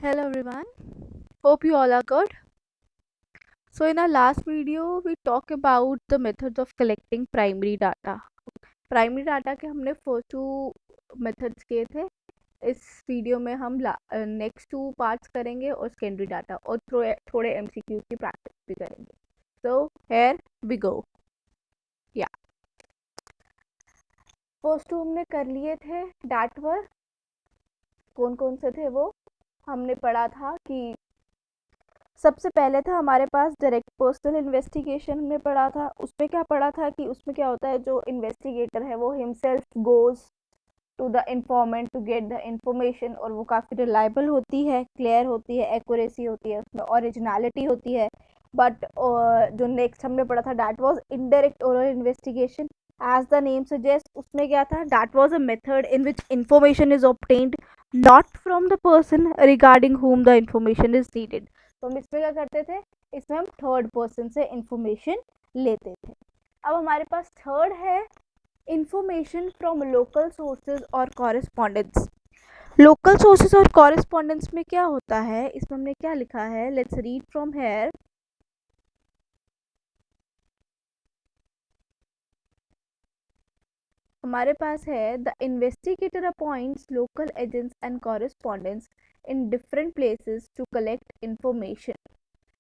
Hello everyone. Hope you all are good. So in our last video we talk about the methods of collecting primary data. Primary data के हमने first two methods किए थे. इस video में हम next two parts करेंगे और secondary data और थोड़े MCQ की प्रैक्टिस भी करेंगे. So here we go. Yeah. First two हमने कर लिए थे. डाट वर कौन कौन से थे वो हमने पढ़ा था कि सबसे पहले था हमारे पास डायरेक्ट पर्सनल इन्वेस्टिगेशन हमने पढ़ा था. उसमें क्या पढ़ा था कि उसमें क्या होता है, जो इन्वेस्टिगेटर है वो himself goes to the informant to get the information, और वो काफ़ी रिलायबल होती है, क्लियर होती है, एक्यूरेसी होती है, उसमें ओरिजिनलिटी होती है. बट जो नेक्स्ट हमने पढ़ा था that was indirect oral investigation. As the name suggest उसमें क्या था, that was a method in which information is obtained not from the person regarding whom the information is needed. तो हम इसमें क्या करते थे, इसमें हम थर्ड पर्सन से इंफॉर्मेशन लेते थे. अब हमारे पास थर्ड है इंफॉर्मेशन फ्रॉम लोकल सोर्सेज और कॉरेस्पॉन्डेंस. लोकल सोर्सेज और कॉरेस्पॉन्डेंस में क्या होता है, इसमें हमने क्या लिखा है, लेट्स रीड फ्रॉम हेयर. हमारे पास है the investigator appoints local agents and correspondents in different places to collect information.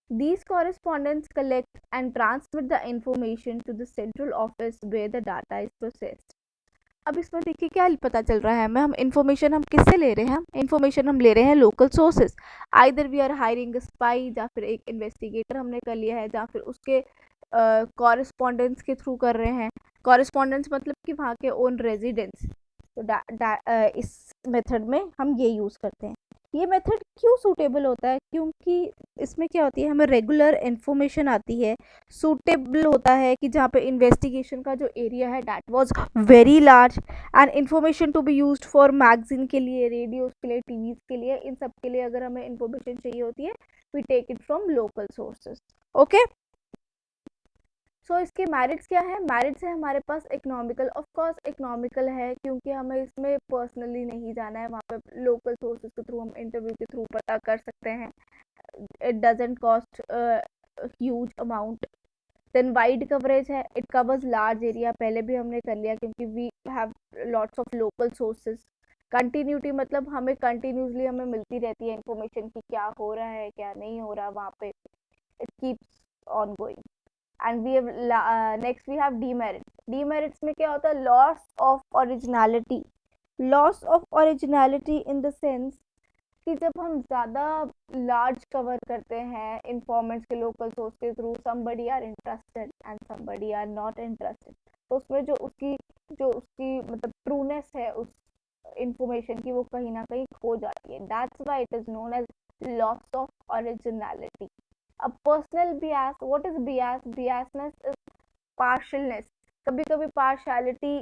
These correspondents collect and transmit the information to the central office where the data is processed. अब इसमें देखिए क्या पता चल रहा है हमें, हम इंफॉर्मेशन हम किससे ले रहे हैं, हम इंफॉर्मेशन हम ले रहे हैं local sources. Either we are hiring spy, या फिर एक इन्वेस्टिगेटर हमने कर लिया है, या फिर उसके कॉरेस्पॉन्डेंस के थ्रू कर रहे हैं. कॉरेस्पॉन्डेंस मतलब कि वहाँ के ओन रेजिडेंट्स. तो इस मेथड में हम ये यूज़ करते हैं. ये मेथड क्यों सूटेबल होता है, क्योंकि इसमें क्या होती है, हमें रेगुलर इन्फॉर्मेशन आती है. सूटेबल होता है कि जहाँ पे इन्वेस्टिगेशन का जो एरिया है that was very large, and information to be used for magazine के लिए, रेडियोज के लिए, टीवीज के लिए, इन सब के लिए अगर हमें इन्फॉर्मेशन चाहिए होती है we take it from local sources. Okay. So इसके मेरिट्स क्या है, मेरिट्स है हमारे पास इकोनॉमिकल. ऑफ कोर्स इकोनॉमिकल है क्योंकि हमें इसमें पर्सनली नहीं जाना है, वहाँ पे लोकल सोर्सेज के थ्रू, हम इंटरव्यू के थ्रू पता कर सकते हैं. It doesn't cost huge amount. Then wide coverage है, इट कवर्स लार्ज एरिया, पहले भी हमने कर लिया क्योंकि we have lots of local sources. Continuity मतलब हमें कंटिन्यूसली हमें मिलती रहती है इंफॉर्मेशन की क्या हो रहा है क्या नहीं हो रहा वहाँ पे. It keeps on going. And we have next we have demerits. Demerits में क्या होता है, loss of originality. Loss of originality in the sense कि जब हम ज़्यादा लार्ज कवर करते हैं इंफॉर्मेंट्स के लोकल सोर्स के through, somebody are interested and somebody are not interested, तो उसमें जो उसकी मतलब ट्रूनेस है उस इंफॉर्मेशन की, वो कहीं ना कहीं खो जाती है. That's why it is known as loss of originality. अब personal bias, what is bias? Biasness is partialness. कभी कभी पार्शियलिटी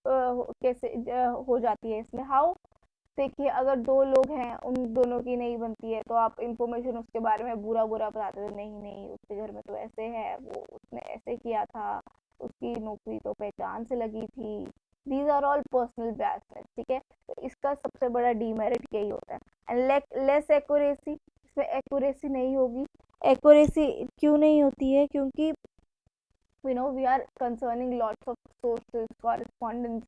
कैसे हो जाती है इसमें. हाउ? देखिए अगर दो लोग हैं, उन दोनों की नहीं बनती है, तो आप इंफॉर्मेशन उसके बारे में बुरा बुरा बताते थे, नहीं नहीं उसके घर में तो ऐसे है, वो उसने ऐसे किया था, उसकी नौकरी तो पहचान से लगी थी. These are all personal biasness. ठीक है, तो इसका सबसे बड़ा डीमेरिट यही होता है. एंड लेस एक्यूरेसी, इसमें एक्यूरेसी नहीं होगी. एक्यूरेसी क्यों नहीं होती है, क्योंकि we are concerning lots of sources, correspondence,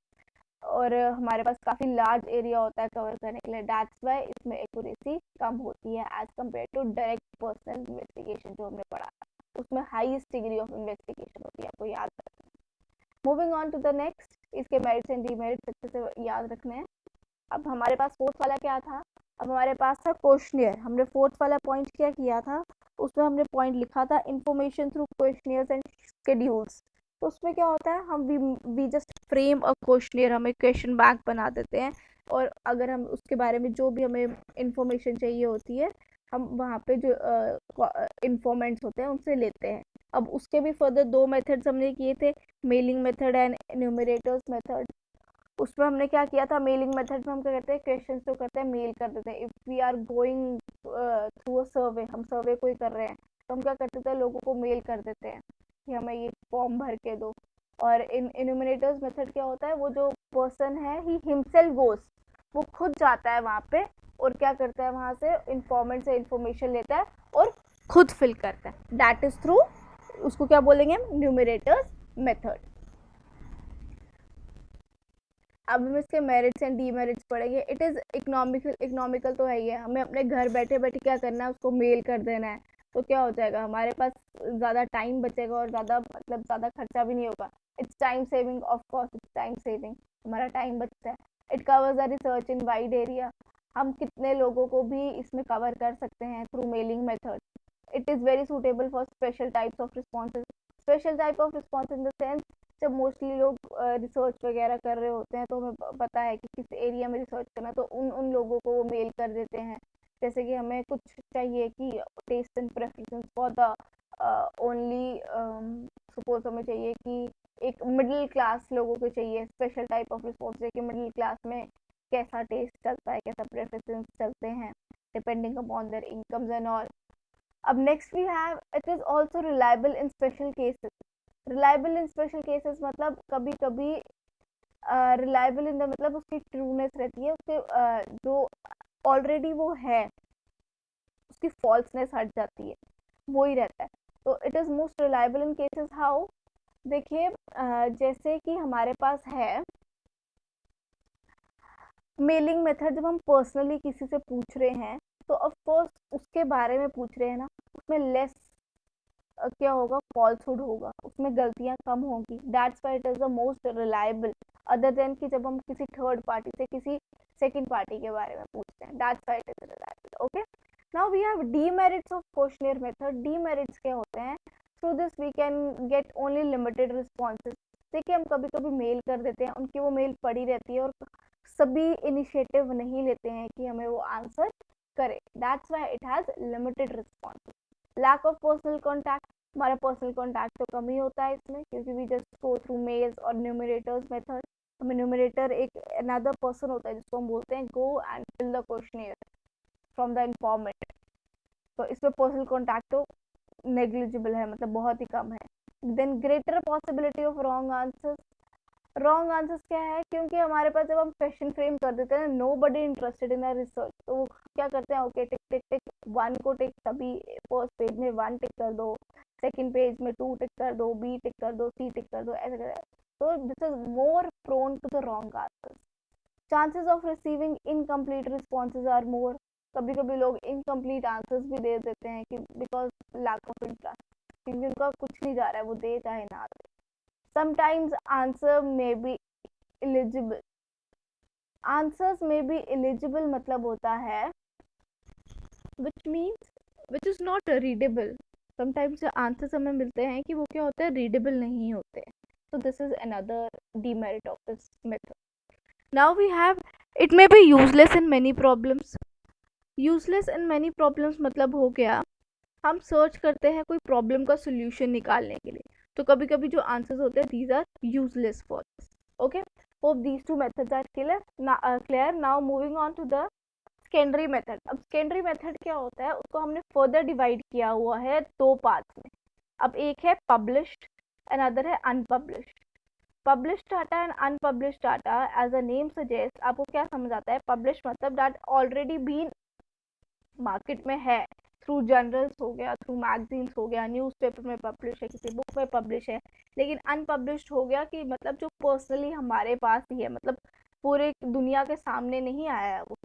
और हमारे पास काफ़ी लार्ज एरिया होता है कवर करने के लिए. दैट्स वाई इसमें एक्यूरेसी कम होती है as compare to direct personal investigation जो हमने पढ़ा था. उसमें हाईएस्ट डिग्री ऑफ इन्वेस्टिगेशन होती है, आपको याद रखना है. Moving on to the next, इसके मेरिट्स एंड डीमेरिट्स अच्छे से याद रखने हैं. अब हमारे पास फोर्थ वाला क्या था, अब हमारे पास था क्वेश्चनियर. हमने फोर्थ वाला पॉइंट क्या किया था, उसमें हमने पॉइंट लिखा था information through questionnaires and schedules. तो उसमें क्या होता है, हम we just frame a questionnaire, हम एक क्वेश्चन बैंक बना देते हैं, और अगर हम उसके बारे में जो भी हमें इंफॉर्मेशन चाहिए होती है, हम वहाँ पे जो इन्फॉर्मेंट्स होते हैं उनसे लेते हैं. अब उसके भी फर्दर दो मेथड्स हमने किए थे, mailing method and numerators method. उसमें हमने क्या किया था, मेलिंग मेथड में हम क्या करते हैं, क्वेश्चन जो करते हैं मेल कर देते हैं. If we are going through a survey, हम सर्वे कोई कर रहे हैं, तो हम क्या करते थे, लोगों को मेल कर देते हैं कि हमें ये फॉर्म भर के दो. और इन इन्यूमिनेटर्स मेथड क्या होता है, वो जो पर्सन है ही हिमसेल्फ गोस, वो खुद जाता है वहाँ पे और क्या करता है, वहाँ से इन्फॉर्मेंट से इन्फॉर्मेशन लेता है और खुद फिल करता है. दैट इज थ्रू, उसको क्या बोलेंगे हम, न्यूमरेटर्स मेथड. अब हम इसके मेरिट्स एंड डीमेरिट्स पढ़ेंगे. इट इज़ इकोनॉमिकल तो है ही है. हमें अपने घर बैठे बैठे क्या करना है, उसको मेल कर देना है. तो क्या हो जाएगा, हमारे पास ज़्यादा टाइम बचेगा और ज़्यादा खर्चा भी नहीं होगा. It's time saving, of course it's time saving, हमारा टाइम बचता है. It covers the research in wide area. हम कितने लोगों को भी इसमें कवर कर सकते हैं through mailing method. It is very suitable for special types of responses. Special type of response in the sense, जब मोस्टली लोग रिसर्च वगैरह कर रहे होते हैं तो हमें पता है कि किस एरिया में रिसर्च करना, तो उन उन लोगों को वो मेल कर देते हैं. जैसे कि हमें कुछ चाहिए कि taste and preference for the only, suppose हमें चाहिए कि एक मिडिल क्लास लोगों को चाहिए स्पेशल टाइप ऑफ रिसोर्स है कि मिडिल क्लास में कैसा टेस्ट चलता है, कैसा प्रेफरेंस चलते हैं depending upon their incomes and all. अब next we have, it is also reliable in special cases. Reliable in special cases मतलब कभी कभी रिलायबल इन द मतलब उसकी ट्रूनेस रहती है, उसके जो ऑलरेडी वो है उसकी फॉल्सनेस हट जाती है, वो ही रहता है. तो it is most reliable in cases how. देखिए जैसे कि हमारे पास है मेलिंग मेथड, जब हम पर्सनली किसी से पूछ रहे हैं तो ऑफ कोर्स उसके बारे में पूछ रहे हैं ना, उसमें लेस क्या होगा, फॉल्सहुड होगा, उसमें गलतियां कम होंगी. That's why it is the most reliable, other than कि जब हम किसी थर्ड पार्टी से किसी सेकंड पार्टी के बारे में पूछते हैं. That's why it is reliable. Okay, now we have demerits of questionnaire method. Demerits क्या होते हैं, through this we can get only limited responses. देखिए हम कभी कभी मेल कर देते हैं, उनकी वो मेल पड़ी रहती है और सभी इनिशिएटिव नहीं लेते हैं कि हमें वो आंसर करे. That's why it has limited responses. Lack of personal contact, हमारा पर्सनल कॉन्टैक्ट तो कम ही होता है इसमें, क्योंकि we just go through mails और न्यूमरेटर्स मेथड. हमें न्यूमरेटर एक अनदर पर्सन होता है जिसको हम बोलते हैं go and fill the questionnaire from the informant. तो इसमें पर्सनल कॉन्टैक्ट तो नेग्लिजिबल है, मतलब बहुत ही कम है. Then greater possibility of wrong answers. Wrong answers क्या है, क्योंकि हमारे पास जब हम क्वेश्चन फ्रेम कर देते हैं, nobody interested in the research, तो वो क्या करते हैं, ओके टिक टिक टिक, वन को टिक, सभी फर्स्ट पेज में वन टिक कर दो, सेकंड पेज में टू टिक कर दो, बी टिक कर दो, सी टिक कर दो, ऐसे कर. तो this is more prone to the wrong answers. Chances of receiving incomplete responses are more. कभी कभी लोग इनकम्प्लीट आंसर्स भी दे देते हैं कि बिकॉज लैक ऑफ इंटरेस्ट, क्योंकि उनका कुछ नहीं जा रहा है, वो दे चाहे ना दे. Sometimes answer may be eligible. Answers may be eligible मतलब होता है which means which is not readable. Sometimes जो answers हमें मिलते हैं कि वो क्या होते हैं, readable नहीं होते. So this is another demerit of this method. Now we have, it may be useless in many problems. Useless in many problems मतलब हो गया, हम सर्च करते हैं कोई प्रॉब्लम का सोल्यूशन निकालने के लिए, तो कभी कभी जो आंसर्स होते हैं these are useless for this. Okay, hope these two methods are clear. Now moving on to the secondary method. अब सेकेंडरी मेथड क्या होता है, उसको हमने फर्दर डिवाइड किया हुआ है दो पार्ट्स में. अब एक है पब्लिश्ड, अनदर है unpublished. Published data and unpublished data, as a name suggest, आपको क्या समझ आता है, पब्लिश मतलब दैट ऑलरेडी बीन मार्केट में है, थ्रू जर्नल्स हो गया, थ्रू मैगजीन्स हो गया, न्यूज़पेपर में पब्लिश है, किसी बुक में पब्लिश है. लेकिन अनपब्लिश्ड हो गया कि मतलब जो पर्सनली हमारे पास ही है, मतलब पूरे दुनिया के सामने नहीं आया है वो,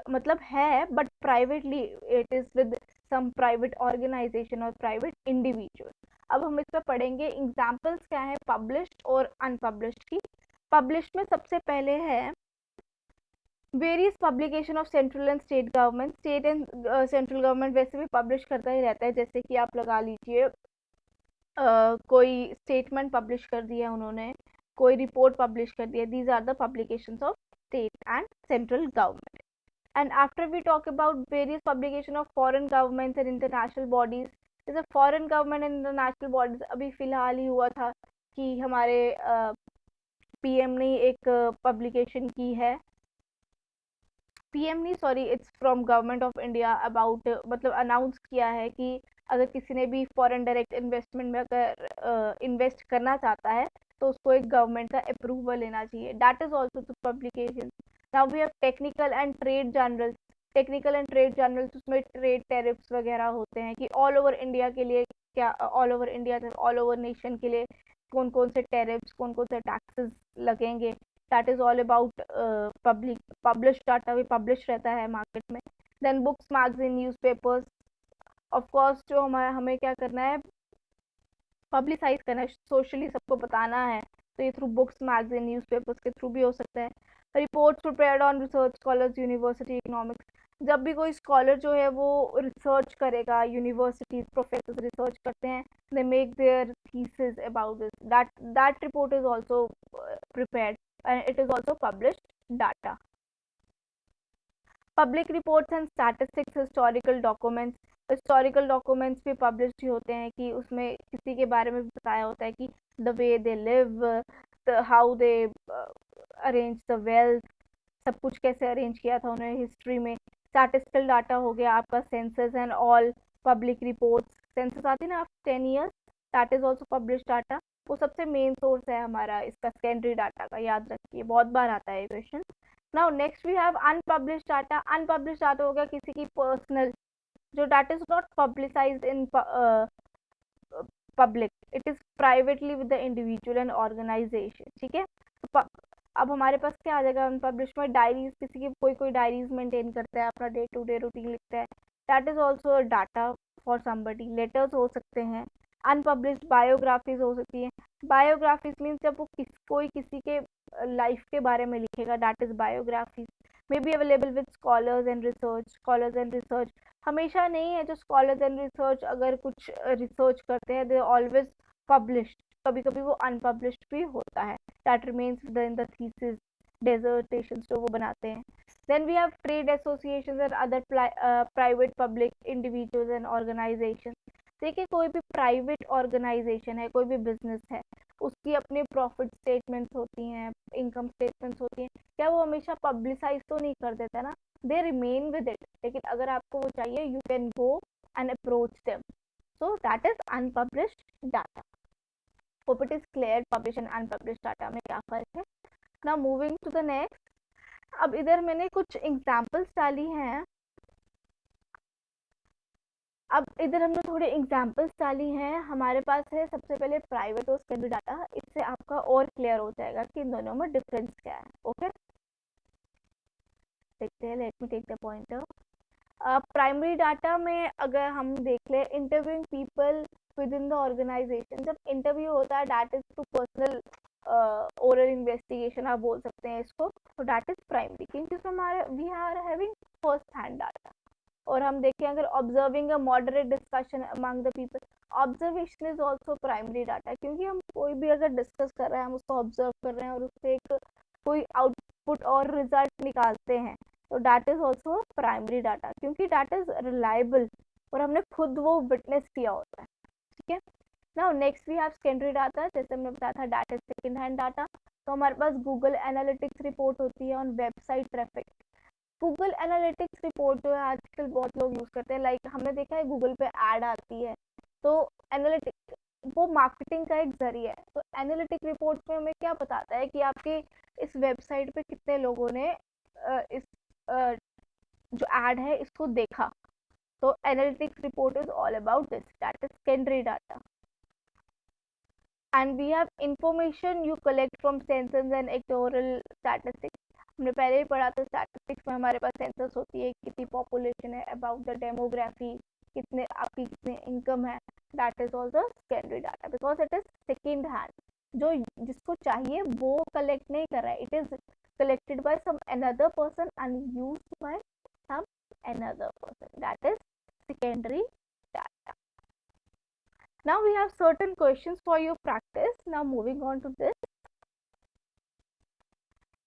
मतलब है but privately, it is with some private organization और प्राइवेट इंडिविजुअल. अब हम इस पर पढ़ेंगे एग्जाम्पल्स क्या है पब्लिश्ड और अनपब्लिश्ड की. पब्लिश्ड में सबसे पहले है various publication of central and state government. State and central government वैसे भी पब्लिश करता ही रहता है, जैसे कि आप लगा लीजिए कोई स्टेटमेंट पब्लिश कर दिया उन्होंने, कोई रिपोर्ट पब्लिश कर दिया. These are the publications of state and central government. And after we talk about various publication of foreign governments and international bodies. जैसे foreign government and international bodies, अभी फिलहाल ही हुआ था कि हमारे पीएम ने एक पब्लिकेशन की है, पीएम नहीं sorry, it's from government of India, about मतलब अनाउंस किया है कि अगर किसी ने भी फॉरेन डायरेक्ट इन्वेस्टमेंट में अगर इन्वेस्ट करना चाहता है तो उसको एक गवर्नमेंट का अप्रूवल लेना चाहिए. That is also the publication. Now we have technical and trade journals. Technical and trade journals, उसमें ट्रेड टैरिफ्स वगैरह होते हैं कि ऑल ओवर इंडिया के लिए क्या, all over India all over nation के लिए कौन कौन से टैरिफ्स, कौन कौन से टैक्सेस लगेंगे। That is all about public publish data भी पब्लिश रहता है मार्केट में। Then books, magazine, newspapers, of course जो हमें क्या करना है, पब्लिसाइज करना है, सोशली सबको बताना है, तो ये थ्रू बुक्स, मैगजीन, न्यूज़पेपर्स के थ्रू भी हो सकता है। Reports prepared on research scholars, university economics, जब भी कोई स्कॉलर जो है वो रिसर्च करेगा, यूनिवर्सिटीज प्रोफेसर रिसर्च करते हैं, they make their thesis about this, that report is also prepared and it is also published data. Public reports and statistics, historical documents, historical documents भी पब्लिश ही होते हैं कि उसमें किसी के बारे में भी बताया होता है कि the way they live, how they arrange the wealth, सब कुछ कैसे अरेंज किया था उन्होंने हिस्ट्री में। स्टैटिस्टिकल डाटा हो गया आपका, census and all public reports, census आती है ना after 10 years, that is also publish data. वो सबसे मेन सोर्स है हमारा इसका सेकेंडरी डाटा का, याद रखिए बहुत बार आता है ये question. Now next we have unpublish data. Unpublish data हो गया किसी की पर्सनल, जो data is not publicized in public, it is privately with the individual and organization, ठीक है। अब हमारे पास क्या आ जाएगा अनपब्लिश में, डायरीज, किसी की कोई डायरीज मेंटेन करता है, अपना डे टू डे रूटीन लिखता है, that is also data for somebody. Letters हो सकते हैं, अनपब्लिश्ड बायोग्राफीज हो सकती है। बायोग्राफीज मीन्स जब वो कोई किसी के लाइफ के बारे में लिखेगा, that is biographies. May be available with scholars and research, scholars and research हमेशा नहीं है, जो स्कॉलर्स एंड रिसर्च अगर कुछ रिसर्च करते हैं दे ऑलवेज पब्लिश, कभी कभी वो अनपब्लिश्ड भी होता है, that remains in the thesis, dissertations जो वो बनाते हैं। Then we have trade associations and other private public individuals and organisation. देखिए कोई भी प्राइवेट ऑर्गेनाइजेशन है, कोई भी बिजनेस है, उसकी अपनी प्रॉफिट स्टेटमेंट्स होती हैं, इनकम स्टेटमेंट्स होती हैं, क्या वो हमेशा पब्लिसाइज तो नहीं कर देता ना, दे रिमेन विद इट, लेकिन अगर आपको वो चाहिए you can go and approach them, so that is unpublished data. Hope it is clear publish and unpublished data में क्या फर्क है। Now moving to the next, अब इधर मैंने कुछ एग्जांपल्स डाली हैं, अब इधर हमने थोड़े एग्जांपल्स डाली हैं। हमारे पास है सबसे पहले प्राइवेट और सेकेंडरी डाटा, इससे आपका और क्लियर हो जाएगा कि इन दोनों में डिफरेंस क्या है। ओके देखते हैं, let me take the pointer. Primary data में अगर हम देख ले, interviewing people with in the organization, जब इंटरव्यू होता है that is to personal oral investigation आप बोल सकते हैं इसको, तो दैट इज प्राइमरी, क्योंकि उसमें हमारे we are having first hand data. और हम देखें अगर observing a moderate discussion among the people, observation is also primary data, क्योंकि हम कोई भी अगर डिस्कस कर रहे हैं, हम उसको ऑब्जर्व कर रहे हैं और उससे एक कोई आउटपुट और रिजल्ट निकालते हैं, तो that is also primary data, क्योंकि दैट इज रिलायबल और हमने खुद वो विटनेस किया होता है, ठीक है। Now next we have secondary data, जैसे हमने बताया था that is second hand data. तो हमारे पास गूगल एनालिटिक्स रिपोर्ट होती है on website traffic. Google analytics report जो है आजकल बहुत लोग यूज करते हैं, लाइक हमने देखा है गूगल पे ऐड आती है, तो एनालिटिक वो मार्केटिंग का एक जरिया है। तो एनालिटिक रिपोर्ट में हमें क्या बताता है कि आपके इस वेबसाइट पे कितने लोगों ने इस जो ऐड है इसको देखा। तो analytics report is all about this, that is secondary data. And we have information you collect from census and electoral statistics. हमने पहले ही पढ़ा था स्टैटिस्टिक्स में हमारे पास सेंसस होती है, कितनी पॉपुलेशन है, अबाउट द डेमोग्राफी, कितने आपकी कितने इनकम है, that is also secondary data, because it is second hand, जो जिसको चाहिए वो कलेक्ट नहीं कर रहा है, it is collected by some another person and used by some another person, that is secondary data. Now we have certain questions for your practice. Now moving on to this,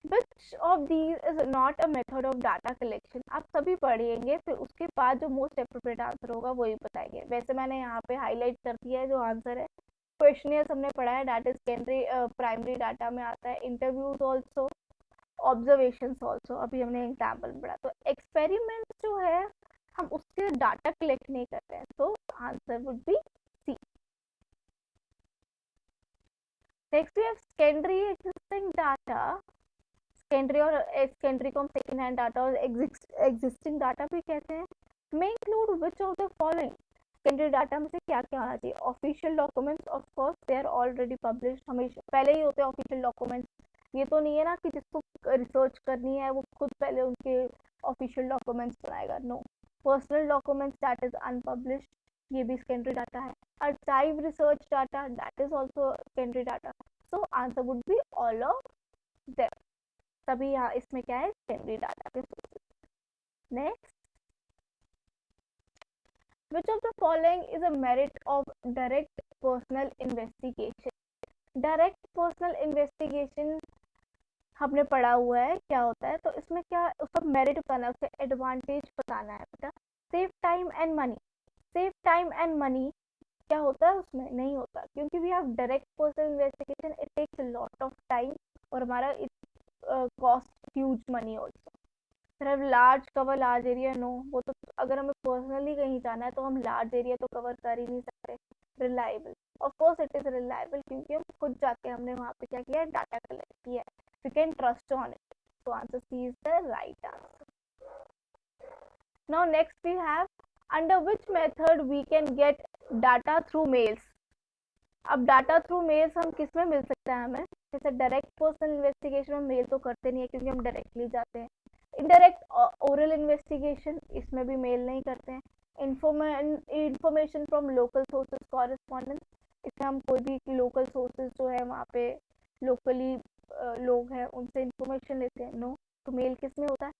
which of these is not a method of data collection? आप सभी पढ़ेंगे, फिर उसके बाद जो most appropriate answer होगा वही बताएंगे। वैसे मैंने यहाँ पे हाईलाइट कर दिया है जो आंसर है। क्वेश्चनियर्स हमने पढ़ा है, that is secondary primary data में आता है। इंटरव्यूज ऑल्सो, ऑब्जर्वेशंस ऑल्सो, अभी हमने एग्जाम्पल पढ़ा। तो एक्सपेरिमेंट जो है हम उसके डाटा कलेक्ट नहीं करते हैं, तो answer would be C. Next we have secondary existing data. Secondary और सेकेंडरी को हम सेकेंड हैंड डाटा और एग्जिस्टिंग डाटा भी कहते हैं। May include which of the following, secondary data में से क्या क्या होना चाहिए? Official documents, of course they are already published, हमेशा पहले ही होते हैं ऑफिशियल डॉक्यूमेंट्स। ये तो नहीं है ना कि जिसको रिसर्च करनी है वो खुद पहले उनके ऑफिशियल डॉक्यूमेंट्स बनाएगा, no. Personal documents that is unpublished, ये भी सेकेंडरी डाटा है। archive research data, that is also secondary data. So answer would be all of them. तभी यहाँ इसमें क्या है, secondary data के sources. Next, which of the following is a merit of direct personal investigation? Direct personal investigation हमने पढ़ा हुआ है क्या होता है, तो इसमें क्या उसका मेरिट बताना है, उसका एडवांटेज बताना है बेटा। Save time and money, save time and money क्या होता है उसमें? नहीं होता, क्योंकि we have direct personal investigation, it takes a lot of time और हमारा कॉस्ट ह्यूज मनी ऑल्सो। फिर large cover large area, no, वो तो अगर हमें पर्सनली कहीं जाना है तो हम लार्ज एरिया तो कवर कर ही नहीं सकते। Reliable, of course it is reliable, क्योंकि हम खुद जाके हमने वहाँ पे क्या किया है, डाटा कलेक्ट किया है, we can trust on it. तो answer C is the right answer. Now next we have under which method we can get data through mails. अब डाटा थ्रू मेल्स हम किस में मिल सकता है हमें? जैसे डायरेक्ट पर्सनल इन्वेस्टिगेशन में मेल तो करते नहीं है क्योंकि हम डायरेक्टली जाते हैं। इनडायरेक्ट ओरल इन्वेस्टिगेशन, इसमें भी मेल नहीं करते हैं। Information from local sources correspondence, इसमें हम कोई भी लोकल सोर्सेज जो है वहाँ पे लोकली लोग हैं उनसे इंफॉर्मेशन लेते हैं, नो। तो मेल किस में होता है?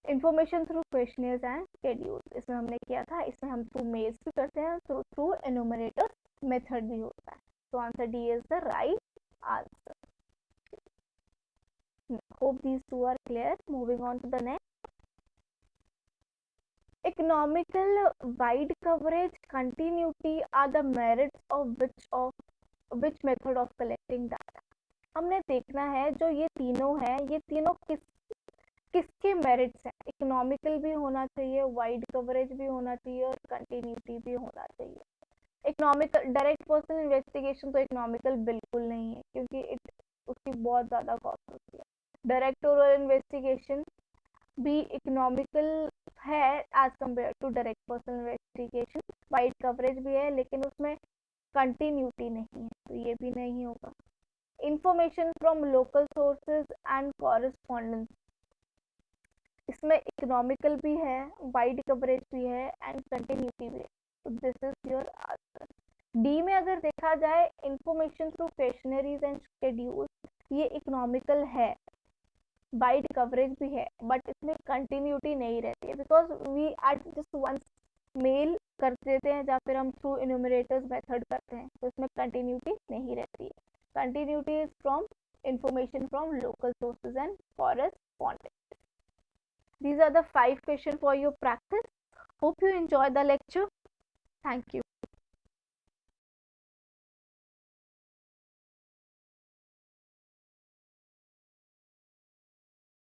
Information through questionnaires and schedules, इसमें हमने किया था, इसमें हम थ्रू मेल्स भी करते हैं, थ्रू एनुमरेटर्स मेथड भी होता है। तो answer D is the right answer. Hope these two are clear. Moving on to the next. Economical, wide coverage, continuity are the merits of which method of collecting data. हमने देखना है जो ये तीनों है, ये तीनों किसके मेरिट्स हैं? इकोनॉमिकल भी होना चाहिए, वाइड कवरेज भी होना चाहिए और कंटिन्यूटी भी होना चाहिए। इकोनॉमिकल, डायरेक्ट पर्सनल इन्वेस्टिगेशन तो इकोनॉमिकल बिल्कुल नहीं है क्योंकि उसकी बहुत ज़्यादा कॉस्ट होती है। डायरेक्ट ओरल इन्वेस्टिगेशन भी इकोनॉमिकल है as compare to direct personal investigation, wide coverage भी है लेकिन उसमें कंटिन्यूटी नहीं है, तो ये भी नहीं होगा। Information from local sources and correspondence, इसमें इकोनॉमिकल भी है, वाइड कवरेज भी है एंड कंटिन्यूटी भी है, तो this is your answer. D में अगर देखा जाए information through questionnaires and schedule, ये इकोनॉमिकल है, वाइड कवरेज भी है, बट इसमें कंटिन्यूटी नहीं रहती है because we at just once mail कर देते हैं या फिर हम थ्रू इन्यूमरेटर्स मेथड करते हैं, तो इसमें कंटिन्यूटी नहीं रहती है। Continuity is from information from local sources and correspondence. These are the 5 questions for your practice. Hope you enjoy the lecture. Thank you.